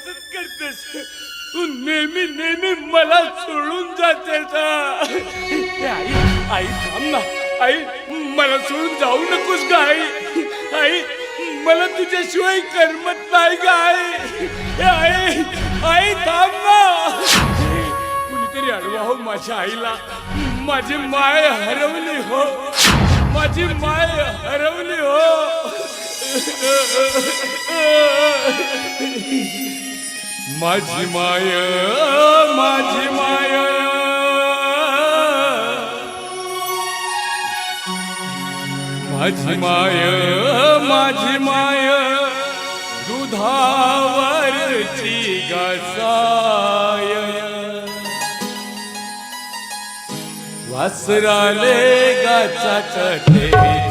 असंच करतेस तू नेहमी नेहमी मला सोडून जातेस आई आई थांब ना आई मला सोडून जाऊ नकोस ग आई आई मला तुझ्याशिवाय करमत नाही ग आई आई थांब ना कुणीतरी अडवा हो माझ्या आईला माझी माय हरवली हो माझी माय हरवली हो माझी माय माझी माय माझी माय माझी माय दुधावरची गाय वासराले गाचा कटे